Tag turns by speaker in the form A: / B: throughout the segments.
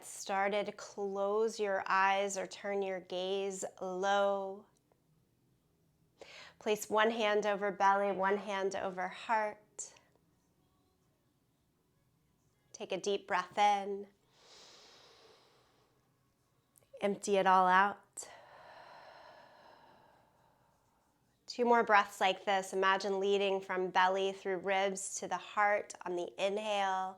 A: get started, close your eyes or turn your gaze low. Place one hand over belly, one hand over heart. Take a deep breath in. Empty it all out. 2 more breaths like this. Imagine leading from belly through ribs to the heart on the inhale.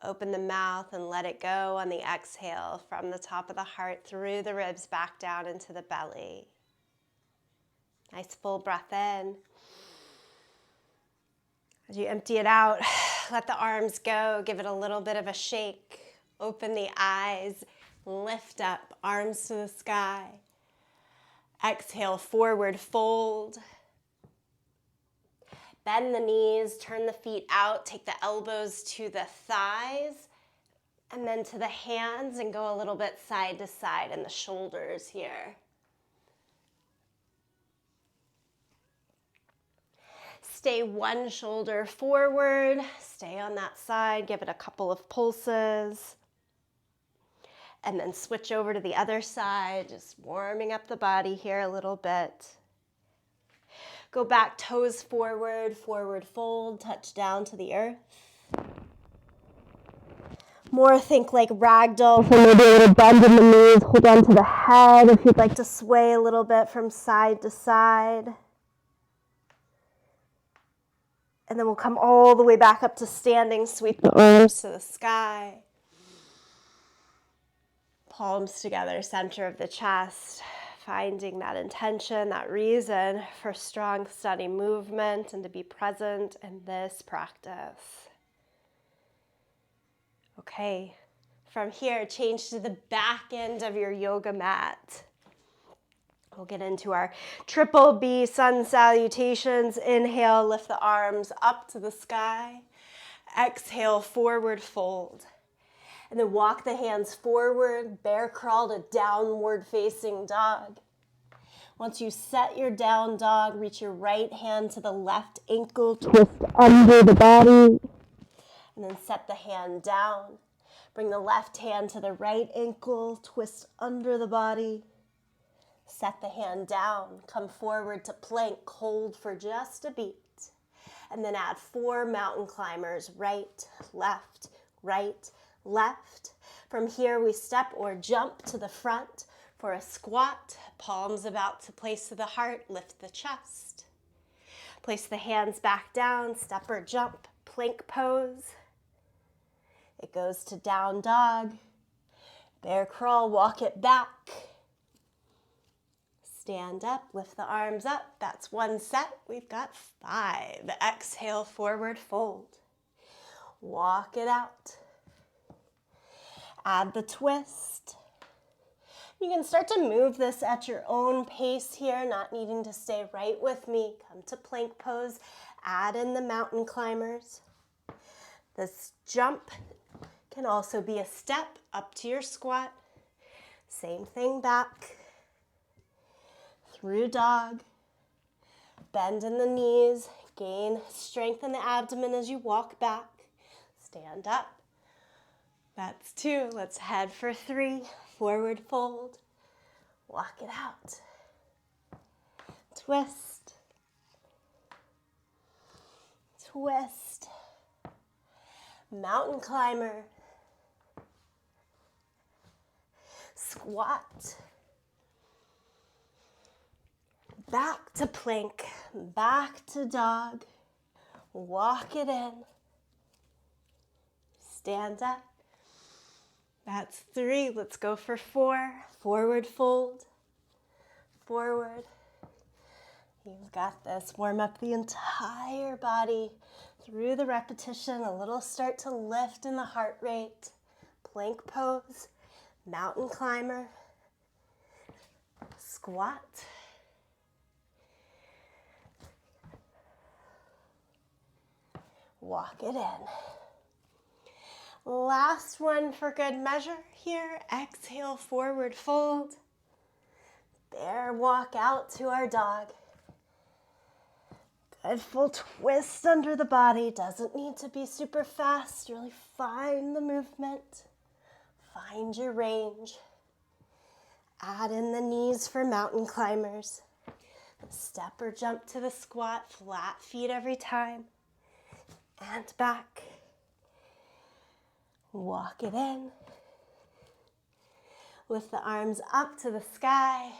A: Open the mouth and let it go on the exhale from the top of the heart through the ribs back down into the belly. Nice full breath in. As you empty it out, let the arms go. Give it a little bit of a shake. Open the eyes. Lift up, arms to the sky. Exhale, forward fold. Bend the knees, turn the feet out, take the elbows to the thighs, and then to the hands, and go a little bit side to side in the shoulders here. Stay one shoulder forward, stay on that side, give it a couple of pulses. And then switch over to the other side, just warming up the body here a little bit. Go back, toes forward, forward fold, touch down to the earth. More think like ragdoll, so maybe a little bend in the knees, hold on to the head if you'd like to sway a little bit from side to side. And then we'll come all the way back up to standing, sweep the arms to the sky. Palms together, center of the chest, finding that intention, that reason for strong, steady movement and to be present in this practice. Okay, from here, change to the back end of your yoga mat. We'll get into our triple B Sun Salutations. Inhale, lift the arms up to the sky. Exhale, forward fold. And then walk the hands forward, bear crawl to downward facing dog. Once you set your down dog, reach your right hand to the left ankle, twist under the body, and then set the hand down. Bring the left hand to the right ankle, twist under the body, set the hand down, come forward to plank, hold for just a beat, and then add 4 mountain climbers, right, left, left. From here, we step or jump to the front for a squat. Palms about to place to the heart, lift the chest. Place the hands back down, step or jump, plank pose. It goes to down dog. Bear crawl, walk it back. Stand up, lift the arms up. That's 1 set. We've got 5. Exhale, forward fold. Walk it out. Add the twist. You can start to move this at your own pace here, not needing to stay right with me. Come to plank pose. Add in the mountain climbers. This jump can also be a step up to your squat. Same thing back. Through dog. Bend in the knees. Gain strength in the abdomen as you walk back. Stand up. That's 2. Let's head for 3. Forward fold. Walk it out. Twist. Twist. Mountain climber. Squat. Back to plank. Back to dog. Walk it in. Stand up. That's 3. Let's go for 4. Forward fold. Forward. You've got this. Warm up the entire body through the repetition. A little start to lift in the heart rate. Plank pose. Mountain climber. Squat. Walk it in. Last one for good measure here. Exhale, forward fold. Bear walk out to our dog. Good full twist under the body. Doesn't need to be super fast. Really find the movement. Find your range. Add in the knees for mountain climbers. Step or jump to the squat, flat feet every time. And back. Walk it in. Lift the arms up to the sky.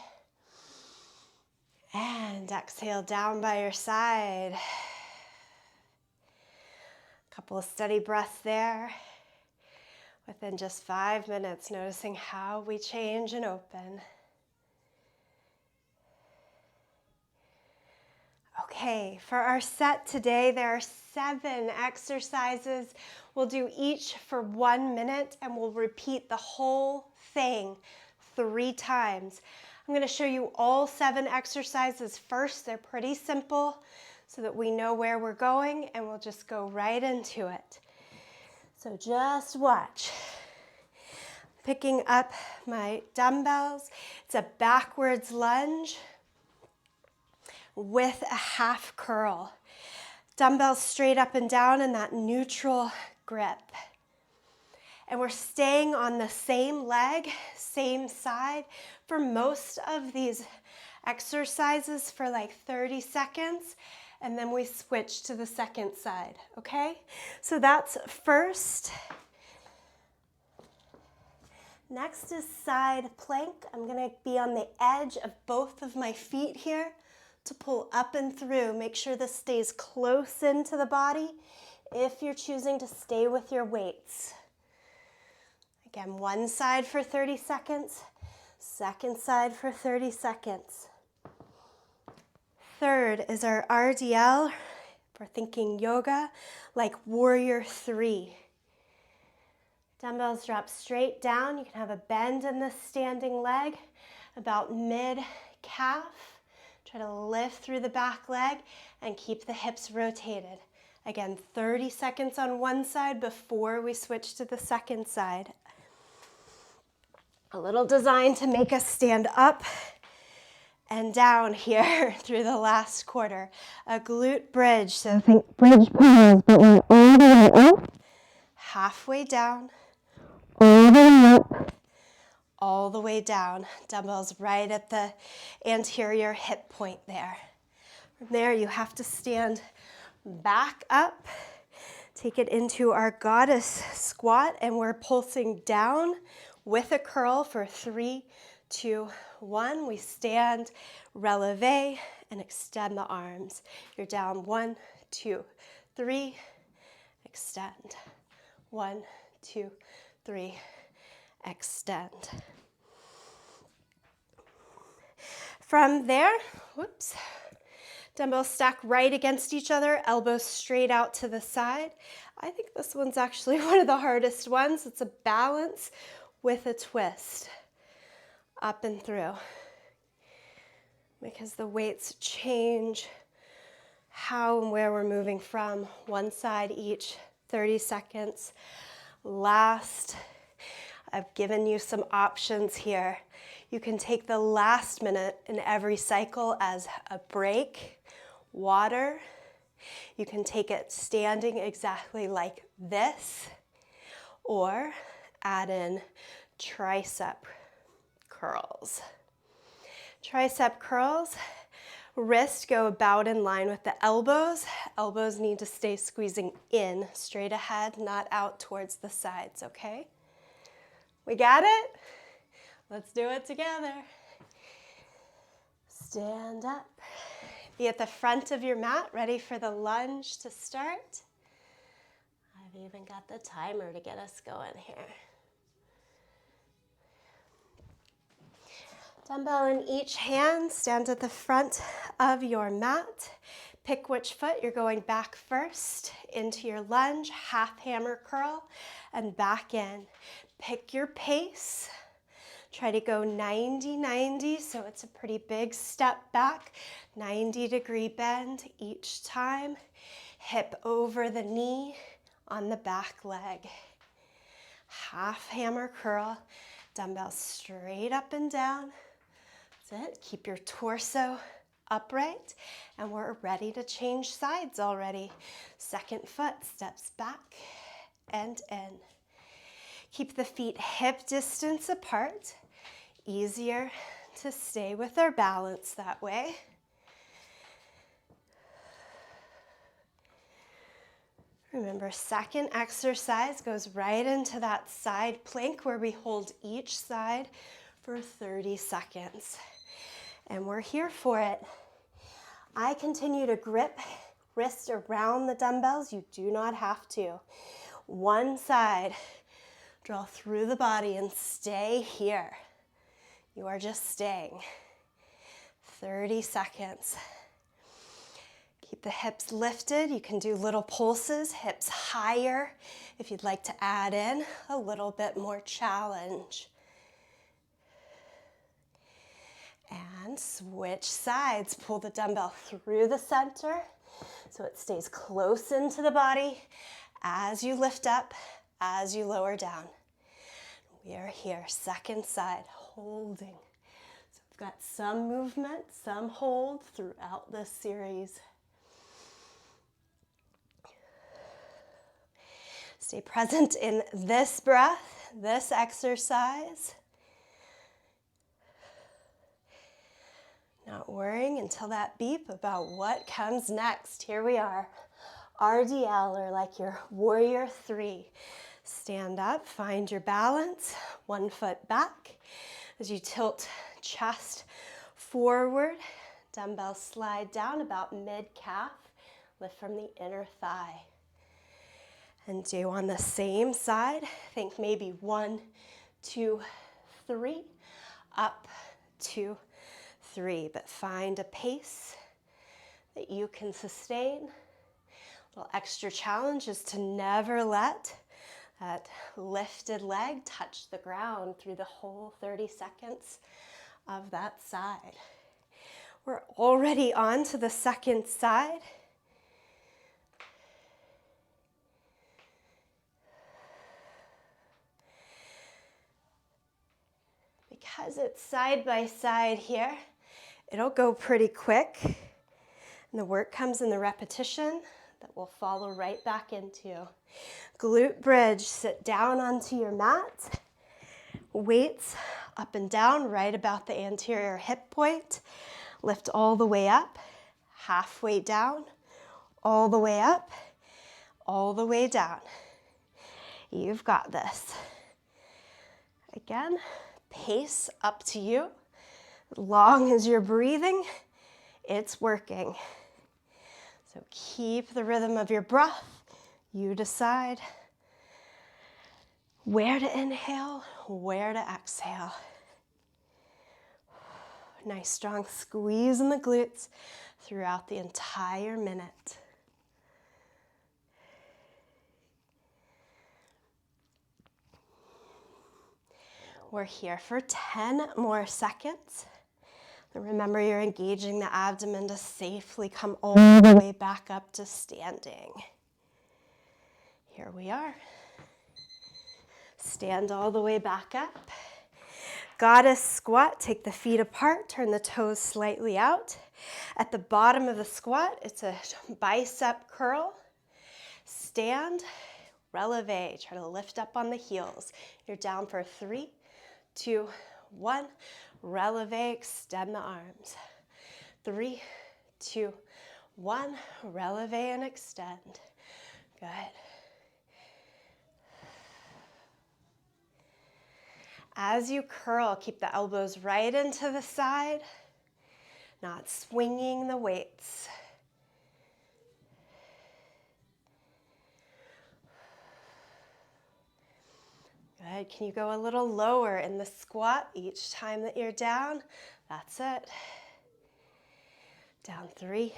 A: And exhale down by your side. Couple of steady breaths there. Within just 5 minutes, noticing how we change and open. Okay, for our set today, there are 7 exercises. We'll do each for 1 minute and we'll repeat the whole thing 3 times. I'm going to show you all 7 exercises first. They're pretty simple so that we know where we're going and we'll just go right into it. So just watch. Picking up my dumbbells. It's a backwards lunge with a half curl. Dumbbells straight up and down in that neutral grip. And we're staying on the same leg, same side for most of these exercises for like 30 seconds. And then we switch to the second side, okay? So that's first. Next is side plank. I'm gonna be on the edge of both of my feet here to pull up and through. Make sure this stays close into the body if you're choosing to stay with your weights. Again, one side for 30 seconds, second side for 30 seconds. Third is our RDL. We're thinking yoga, like warrior 3. Dumbbells drop straight down. You can have a bend in the standing leg, about mid-calf. Try to lift through the back leg and keep the hips rotated. Again, 30 seconds on one side before we switch to the second side. A little designed to make us stand up and down here through the last quarter. A glute bridge, so think bridge pose, but we're all the way up, halfway down, all the way up, all the way down. Dumbbells right at the anterior hip point there. From there, you have to stand back up, take it into our goddess squat, and we're pulsing down with a curl for 3, 2, 1. We stand, releve, and extend the arms. You're down 1, 2, 3, extend. 1, 2, 3, extend. From there, whoops, dumbbells stack right against each other, elbows straight out to the side. I think this one's actually one of the hardest ones. It's a balance with a twist. Up and through, because the weights change how and where we're moving from. One side each, 30 seconds. Last, I've given you some options here. You can take the last minute in every cycle as a break, water. You can take it standing exactly like this, or add in tricep curls. Tricep curls, wrists go about in line with the elbows. Elbows need to stay squeezing in, straight ahead, not out towards the sides, okay? We got it? Let's do it together. Stand up. Be at the front of your mat, ready for the lunge to start. I've even got the timer to get us going here. Dumbbell in each hand, stand at the front of your mat. Pick which foot you're going back first into your lunge, half hammer curl, and back in. Pick your pace. Try to go 90-90, so it's a pretty big step back. 90-degree bend each time. Hip over the knee on the back leg. Half hammer curl, dumbbell straight up and down. That's it. Keep your torso upright, and we're ready to change sides already. Second foot steps back and in. Keep the feet hip distance apart. Easier to stay with our balance that way. Remember, second exercise goes right into that side plank where we hold each side for 30 seconds. And we're here for it. I continue to grip wrist around the dumbbells. You do not have to. One side, draw through the body and stay here. You are just staying. 30 seconds. Keep the hips lifted. You can do little pulses, hips higher if you'd like to add in a little bit more challenge. And switch sides. Pull the dumbbell through the center so it stays close into the body as you lift up, as you lower down. We are here, second side, holding. So we've got some movement, some hold throughout this series. Stay present in this breath, this exercise. Not worrying until that beep about what comes next. Here we are, RDL, or like your warrior three. Stand up, find your balance, one foot back. As you tilt chest forward, dumbbells slide down about mid-calf, lift from the inner thigh. And do on the same side, think maybe 1, 2, 3, up, 2, 3. But find a pace that you can sustain. A little extra challenge is to never let that lifted leg touch the ground through the whole 30 seconds of that side. We're already on to the second side. Because it's side by side here, it'll go pretty quick. And the work comes in the repetition that we'll follow right back into. Glute bridge, sit down onto your mat. Weights up and down right about the anterior hip point. Lift all the way up, halfway down, all the way up, all the way down. You've got this. Again, pace up to you. As long as you're breathing, it's working. So keep the rhythm of your breath. You decide where to inhale, where to exhale. Nice strong squeeze in the glutes throughout the entire minute. We're here for 10 more seconds. And remember, you're engaging the abdomen to safely come all the way back up to standing. Here we are. Stand all the way back up. Goddess squat, take the feet apart, turn the toes slightly out. At the bottom of the squat, it's a bicep curl. Stand, releve, try to lift up on the heels. You're down for 3, 2, 1. Releve, extend the arms. 3, 2, 1. Releve and extend. Good. As you curl, keep the elbows right into the side, not swinging the weights. Good. Can you go a little lower in the squat each time that you're down? That's it. Down 3,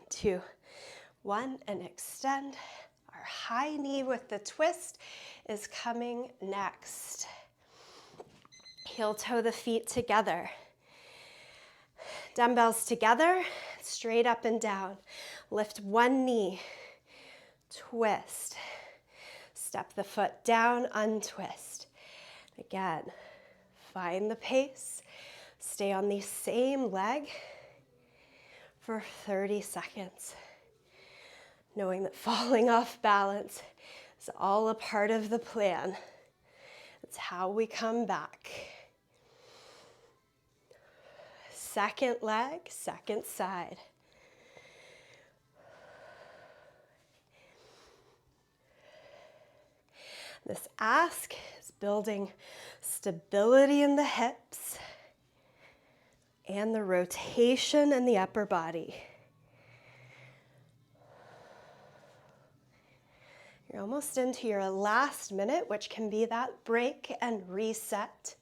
A: 2, 1, and extend. Our high knee with the twist is coming next. Heel toe the feet together. Dumbbells together, straight up and down. Lift one knee, twist. Step the foot down, untwist. Again, find the pace. Stay on the same leg for 30 seconds. Knowing that falling off balance is all a part of the plan. It's how we come back. Second leg, second side. This ask is building stability in the hips and the rotation in the upper body. You're almost into your last minute, which can be that break and reset.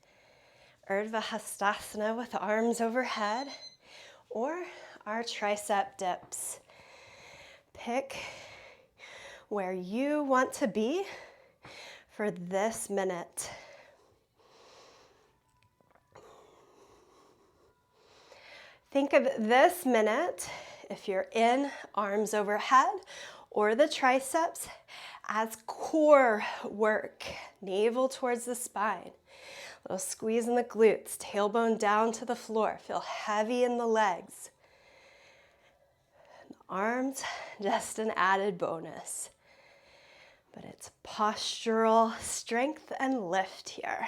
A: Urdhva Hastasana with arms overhead, or our Tricep Dips. Pick where you want to be for this minute. Think of this minute, if you're in arms overhead or the triceps, as core work, navel towards the spine. Little squeeze in the glutes, tailbone down to the floor. Feel heavy in the legs. The arms, just an added bonus. But it's postural strength and lift here.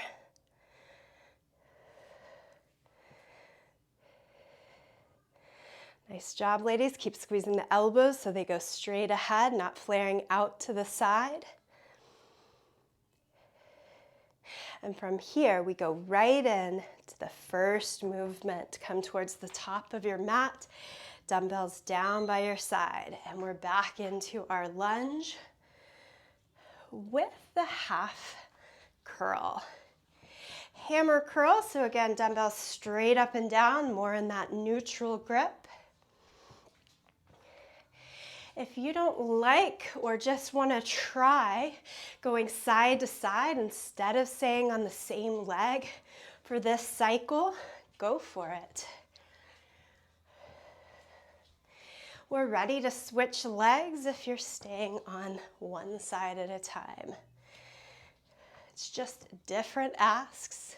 A: Nice job, ladies. Keep squeezing the elbows so they go straight ahead, not flaring out to the side. And from here, we go right in to the first movement. Come towards the top of your mat, dumbbells down by your side, and we're back into our lunge with the half curl. Hammer curl, so again, dumbbells straight up and down, more in that neutral grip. If you don't like or just want to try going side to side instead of staying on the same leg for this cycle, go for it. We're ready to switch legs if you're staying on one side at a time. It's just different asks.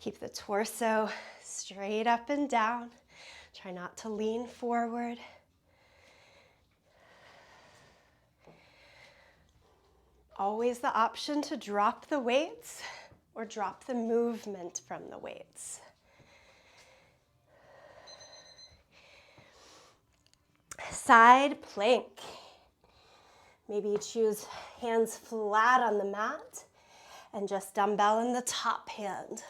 A: Keep the torso straight up and down. Try not to lean forward. Always the option to drop the weights or drop the movement from the weights. Side plank. Maybe you choose hands flat on the mat and just dumbbell in the top hand.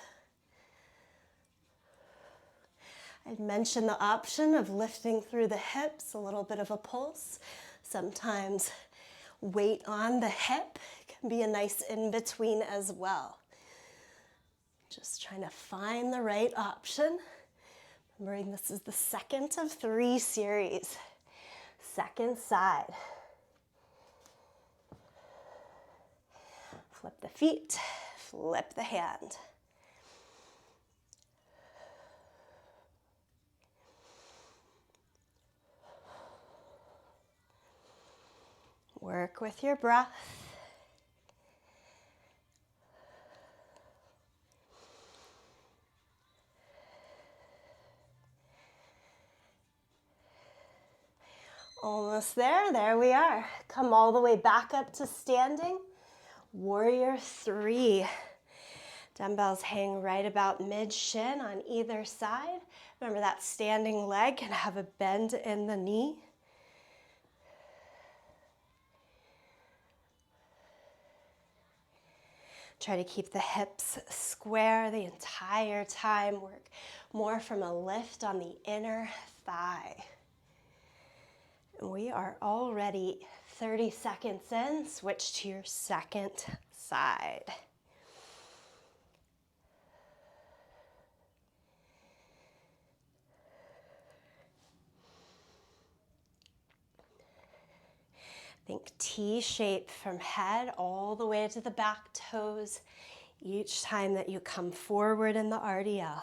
A: I'd mentioned the option of lifting through the hips, a little bit of a pulse. Sometimes weight on the hip can be a nice in-between as well. Just trying to find the right option. Remembering this is the second of 3 series. Second side. Flip the feet, flip the hand. Work with your breath. Almost there, there we are. Come all the way back up to standing. Warrior 3. Dumbbells hang right about mid-shin on either side. Remember that standing leg can have a bend in the knee. Try to keep the hips square the entire time. Work more from a lift on the inner thigh. We are already 30 seconds in. Switch to your second side. Think T shape from head all the way to the back toes each time that you come forward in the RDL.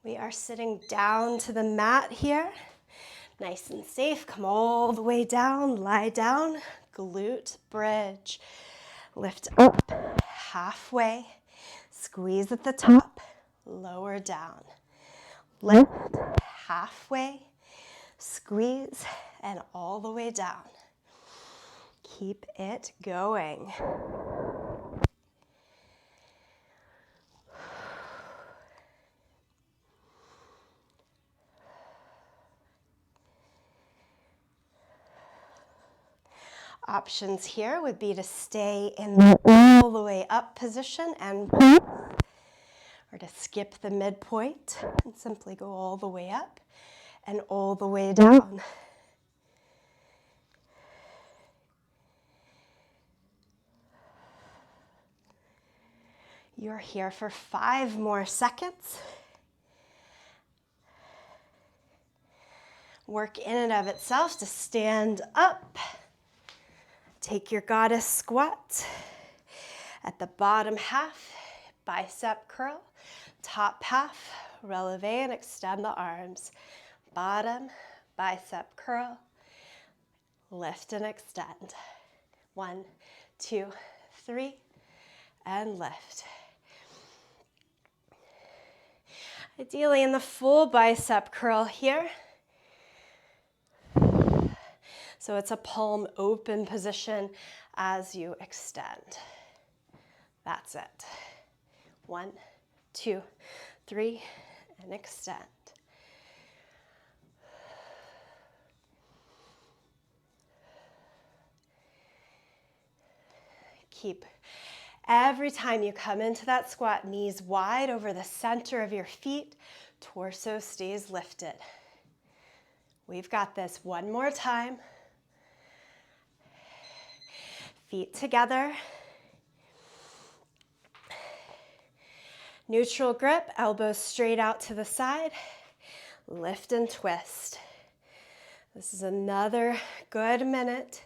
A: We are sitting down to the mat here. Nice and safe. Come all the way down, lie down, glute bridge. Lift up halfway, squeeze at the top, lower down. Lift halfway, squeeze, and all the way down. Keep it going. Options here would be to stay in the all the way up position and or to skip the midpoint and simply go all the way up and all the way down. You're here for 5 more seconds. Work in and of itself to stand up. Take your goddess squat. At the bottom half, bicep curl. Top half, releve and extend the arms. Bottom, bicep curl. Lift and extend. 1, 2, 3, and lift. Ideally in the full bicep curl here. So it's a palm open position as you extend. That's it. 1, 2, 3, and extend. Keep every time you come into that squat, knees wide over the center of your feet, torso stays lifted. We've got this. One more time. Feet together. Neutral grip, elbows straight out to the side. Lift and twist. This is another good minute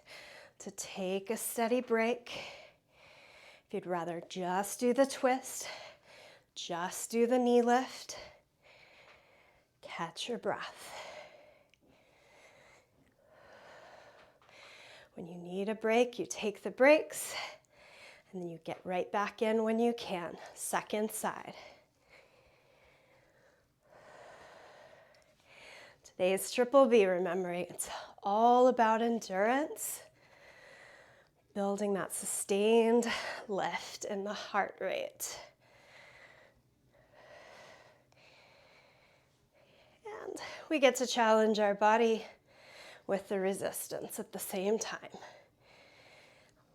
A: to take a steady break. If you'd rather just do the twist, just do the knee lift, catch your breath. When you need a break, you take the breaks, and then you get right back in when you can. Second side. Today's Triple B, remembering it's all about endurance. Building that sustained lift in the heart rate. And we get to challenge our body with the resistance at the same time.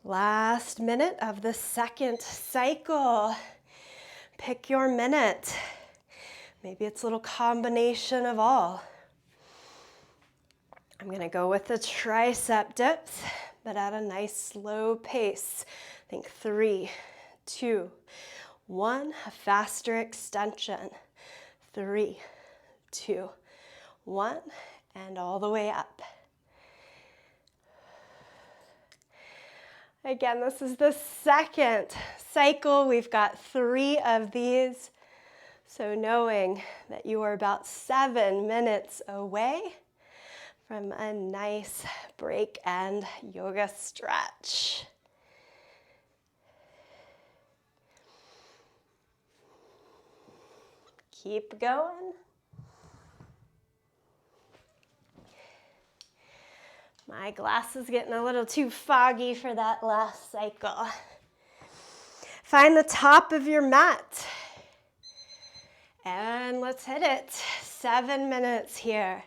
A: Last minute of the second cycle. Pick your minute. Maybe it's a little combination of all. I'm going to go with the tricep dips, but at a nice slow pace. Think 3, 2, 1. A faster extension. 3, 2, 1. And all the way up. Again, this is the second cycle. We've got 3 of these. So knowing that you are about 7 minutes away from a nice break and yoga stretch. Keep going. My glass is getting a little too foggy for that last cycle. Find the top of your mat. And let's hit it. 7 minutes here.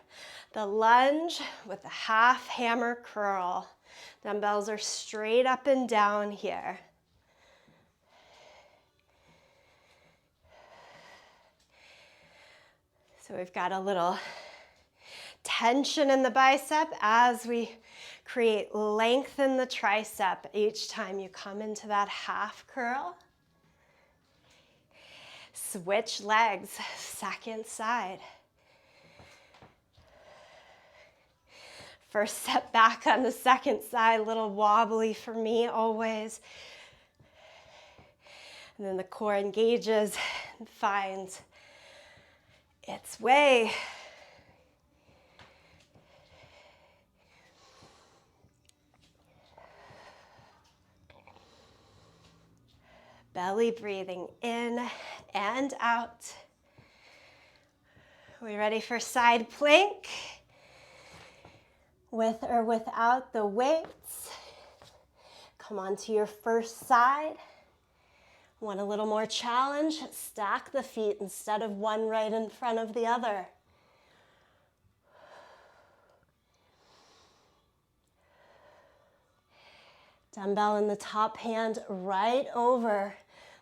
A: The lunge with the half hammer curl. Dumbbells are straight up and down here. So we've got a little tension in the bicep as we create length in the tricep each time you come into that half curl. Switch legs, second side. First step back on the second side, a little wobbly for me always. And then the core engages and finds its way. Belly breathing in and out. We ready for side plank? With or without the weights. Come on to your first side. Want a little more challenge? Stack the feet instead of one right in front of the other. Dumbbell in the top hand right over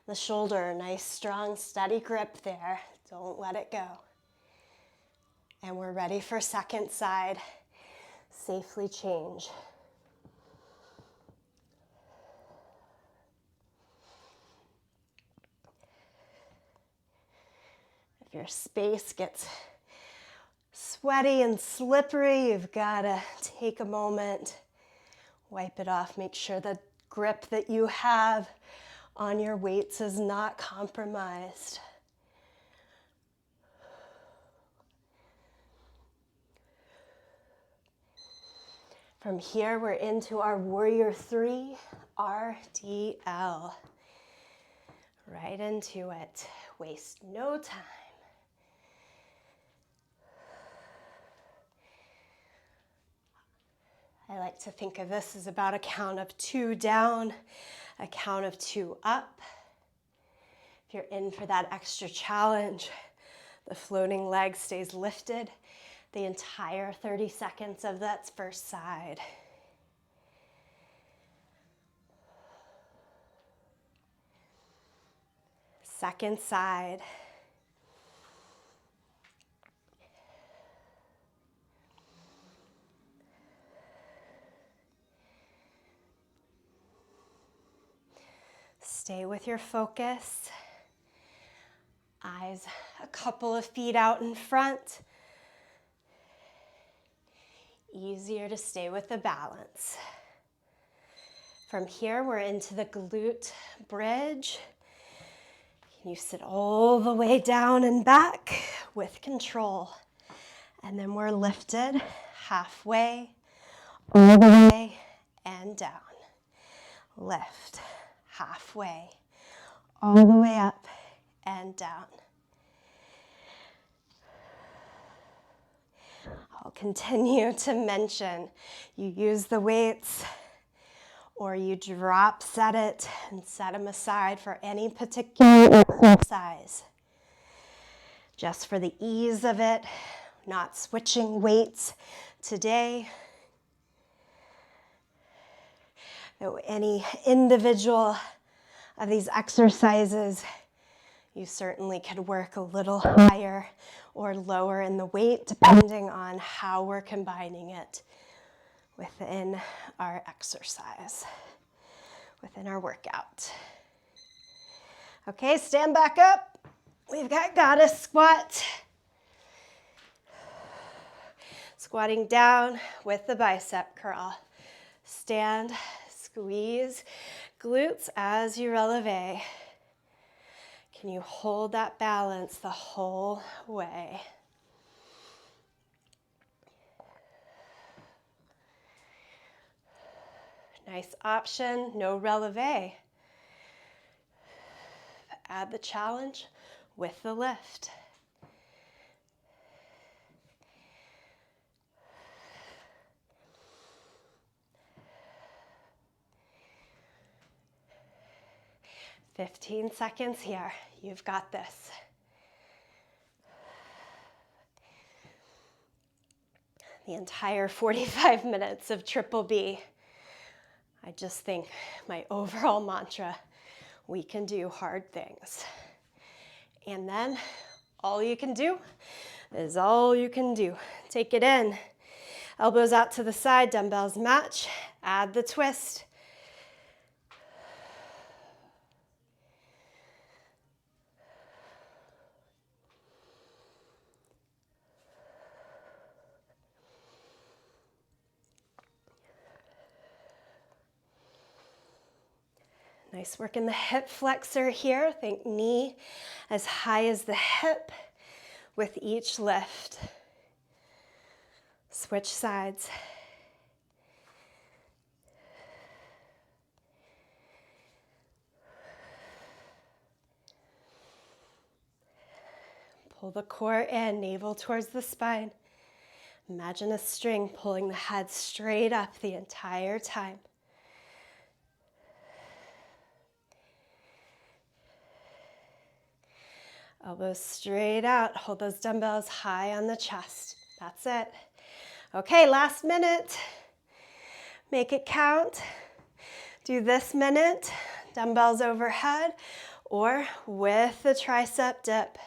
A: the shoulder. Nice, strong, steady grip there. Don't let it go. And we're ready for second side. Safely change. If your space gets sweaty and slippery, you've got to take a moment, wipe it off, make sure the grip that you have on your weights is not compromised. From here, we're into our Warrior 3 RDL. Right into it. Waste no time. I like to think of this as about a count of 2 down, a count of 2 up. If you're in for that extra challenge, the floating leg stays lifted the entire 30 seconds of that first side. Second side. Stay with your focus. Eyes a couple of feet out in front. Easier to stay with the balance. From here, we're into the glute bridge. Can you sit all the way down and back with control? And then we're lifted halfway, all the way, and down. Lift halfway, all the way up and down. I'll continue to mention you use the weights or you drop set it and set them aside for any particular exercise. Just for the ease of it, not switching weights today. Though any individual of these exercises, you certainly could work a little higher or lower in the weight depending on how we're combining it within our exercise, within our workout. Okay, stand back up. We've got goddess squat. Squatting down with the bicep curl. Stand, squeeze glutes as you releve. Can you hold that balance the whole way? Nice option, no releve. Add the challenge with the lift. "15 seconds here. You've got this." The entire 45 minutes of Triple B. I just think my overall mantra, we can do hard things. And then all you can do is all you can do. Take it in. Elbows out to the side, dumbbells match. Add the twist. Nice work in the hip flexor here. Think knee as high as the hip with each lift. Switch sides. Pull the core in, navel towards the spine. Imagine a string pulling the head straight up the entire time. Elbows straight out. Hold those dumbbells high on the chest. That's it. Okay, last minute. Make it count. Do this minute, dumbbells overhead, or with the tricep dip.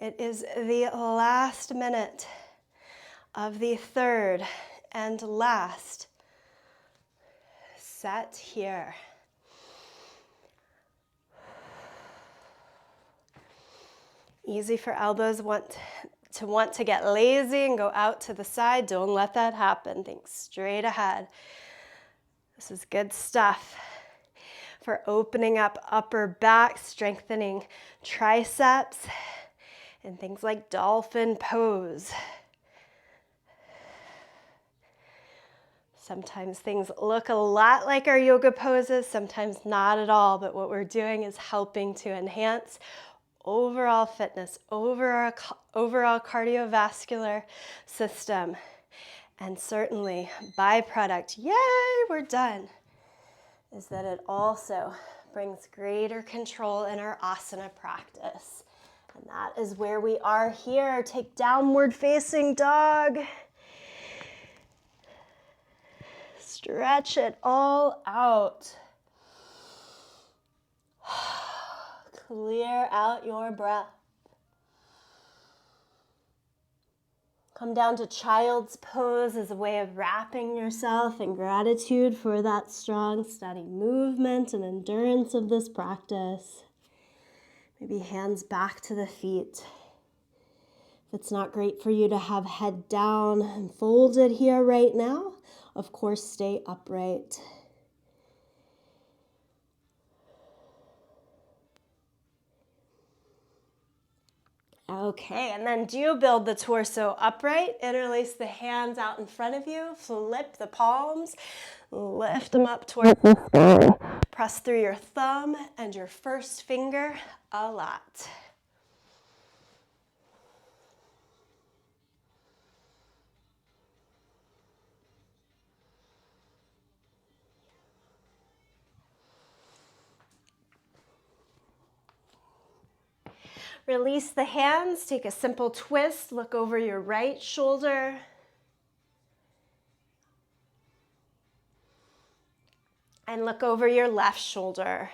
A: It is the last minute of the third and last set here. Easy for elbows want to get lazy and go out to the side. Don't let that happen. Think straight ahead. This is good stuff for opening up upper back, strengthening triceps, and things like dolphin pose. Sometimes things look a lot like our yoga poses, sometimes not at all, but what we're doing is helping to enhance overall fitness, overall cardiovascular system, and certainly byproduct, yay, we're done, is that it also brings greater control in our asana practice. And that is where we are here. Take downward facing dog. Stretch it all out. Clear out your breath. Come down to child's pose as a way of wrapping yourself in gratitude for that strong, steady movement and endurance of this practice. Maybe hands back to the feet. If it's not great for you to have head down and folded here right now, of course, stay upright. Okay, and then do build the torso upright. Interlace the hands out in front of you. Flip the palms. Lift them up towards the sky. Press through your thumb and your first finger a lot. Release the hands, take a simple twist, look over your right shoulder. And look over your left shoulder.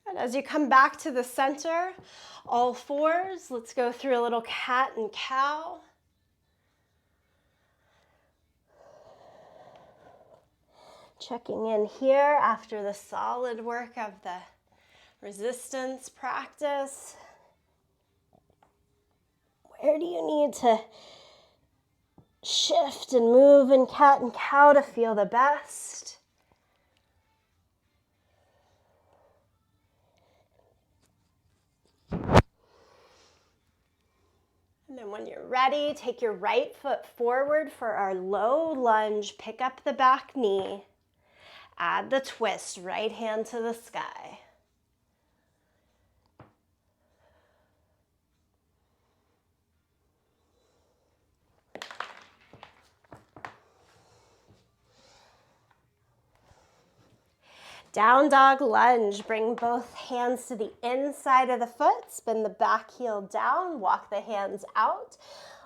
A: And as you come back to the center, all fours, let's go through a little cat and cow. Checking in here after the solid work of the resistance practice. Where do you need to shift and move in cat and cow to feel the best? And then when you're ready, take your right foot forward for our low lunge. Pick up the back knee. Add the twist, right hand to the sky. Down dog lunge. Bring both hands to the inside of the foot. Spin the back heel down. Walk the hands out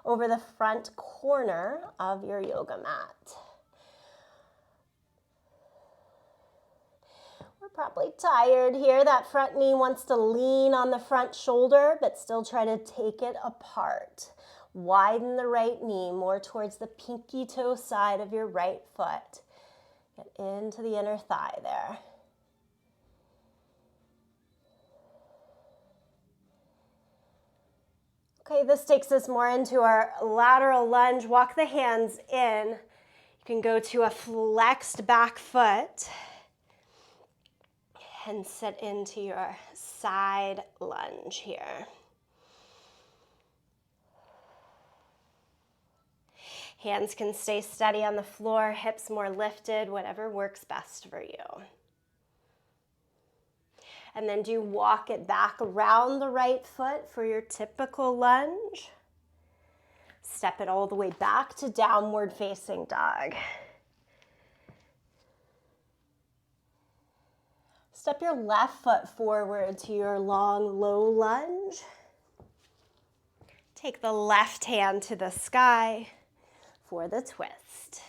A: over the front corner of your yoga mat. Probably tired here. That front knee wants to lean on the front shoulder, but still try to take it apart. Widen the right knee more towards the pinky toe side of your right foot. Get into the inner thigh there. Okay, this takes us more into our lateral lunge. Walk the hands in. You can go to a flexed back foot and sit into your side lunge here. Hands can stay steady on the floor, hips more lifted, whatever works best for you. And then do walk it back around the right foot for your typical lunge. Step it all the way back to downward facing dog. Step your left foot forward to your long, low lunge. Take the left hand to the sky for the twist.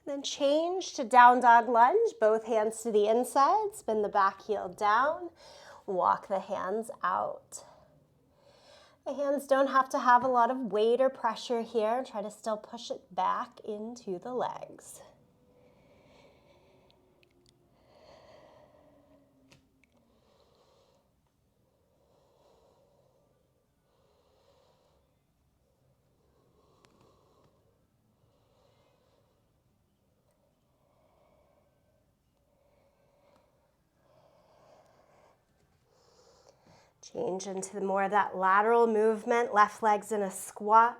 A: Then change to down dog lunge, both hands to the inside, spin the back heel down, walk the hands out. The hands don't have to have a lot of weight or pressure here. Try to still push it back into the legs. Change into more of that lateral movement, left leg's in a squat.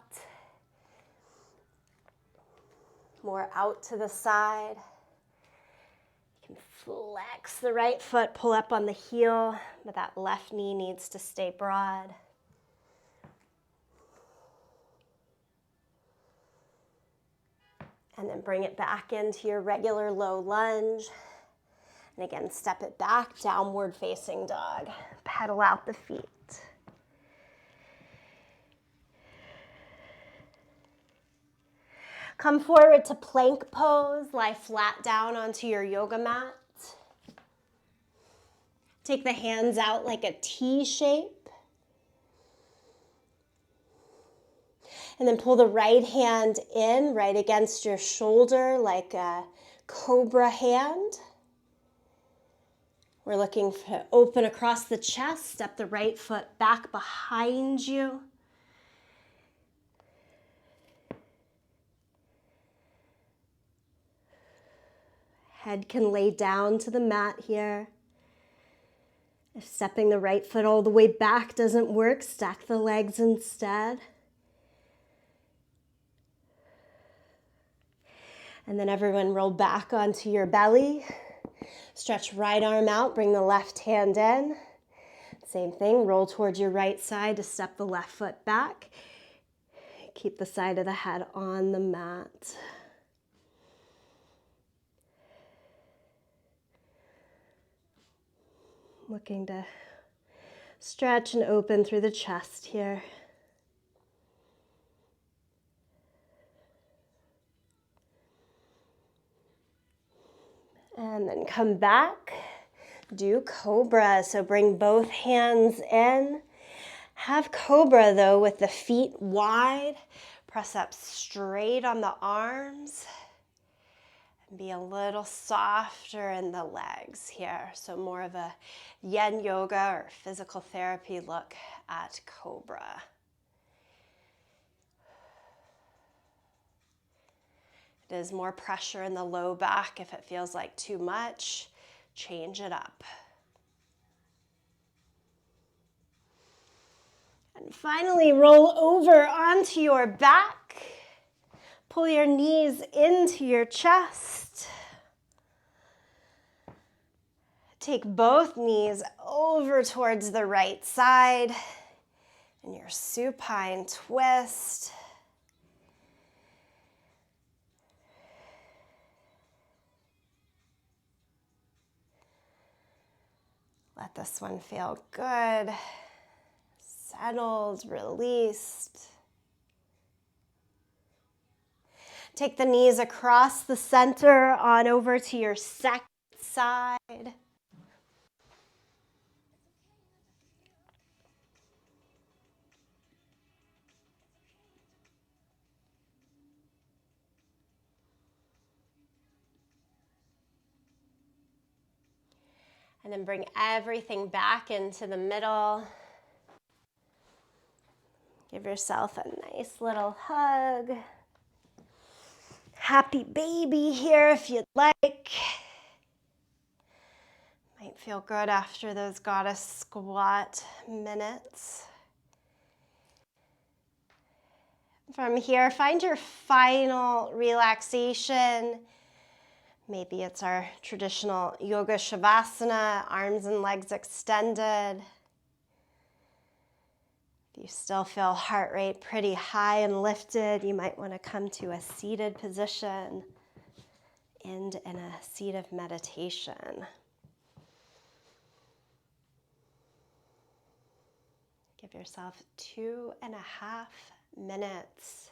A: More out to the side. You can flex the right foot, pull up on the heel, but that left knee needs to stay broad. And then bring it back into your regular low lunge. And again, step it back, downward facing dog. Pedal out the feet. Come forward to plank pose. Lie flat down onto your yoga mat. Take the hands out like a T shape. And then pull the right hand in right against your shoulder like a Cobra hand. We're looking to open across the chest, step the right foot back behind you. Head can lay down to the mat here. If stepping the right foot all the way back doesn't work, stack the legs instead. And then everyone roll back onto your belly. Stretch right arm out, bring the left hand in. Same thing, roll towards your right side to step the left foot back. Keep the side of the head on the mat. Looking to stretch and open through the chest here. And then come back, do Cobra. So bring both hands in. Have Cobra though with the feet wide. Press up straight on the arms. And be a little softer in the legs here. So more of a yin yoga or physical therapy look at Cobra. There's more pressure in the low back. If it feels like too much, change it up. And finally, roll over onto your back. Pull your knees into your chest. Take both knees over towards the right side in your supine twist. Let this one feel good, settled, released. Take the knees across the center on over to your second side. And then bring everything back into the middle. Give yourself a nice little hug. Happy baby here if you'd like. Might Might feel good after those goddess squat minutes. From here, find your final relaxation. Maybe it's our traditional yoga shavasana, arms and legs extended. If you still feel heart rate pretty high and lifted, you might want to come to a seated position and in a seat of meditation. Give yourself 2.5 minutes.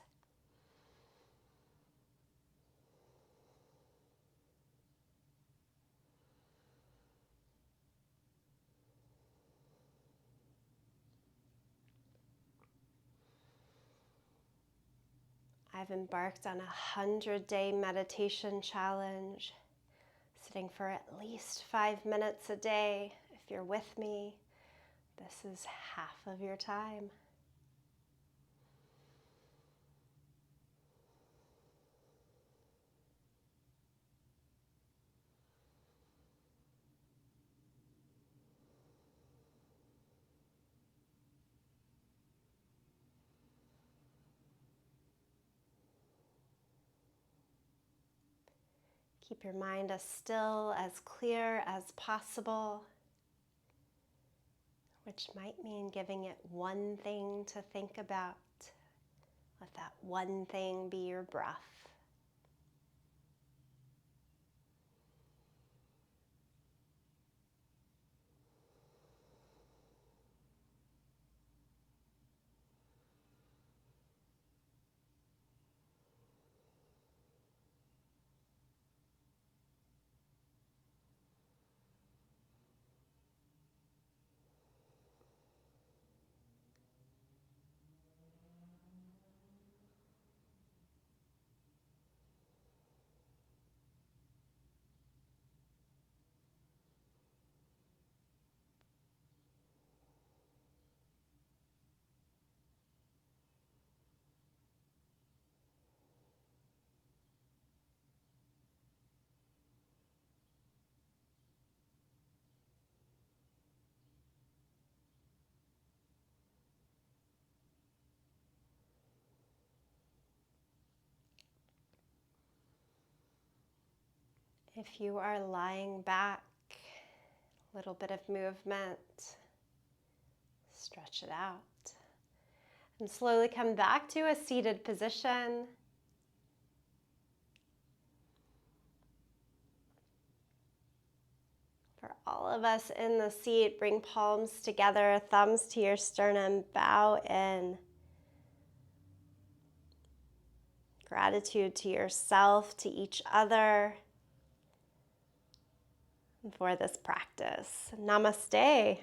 A: I've embarked on a 100-day meditation challenge, sitting for at least 5 minutes a day. If you're with me, this is half of your time. Keep your mind as still, as clear as possible, which might mean giving it one thing to think about. Let that one thing be your breath. If you are lying back, a little bit of movement, stretch it out. And slowly come back to a seated position. For all of us in the seat, bring palms together, thumbs to your sternum, bow in. Gratitude to yourself, to each other, for this practice. Namaste.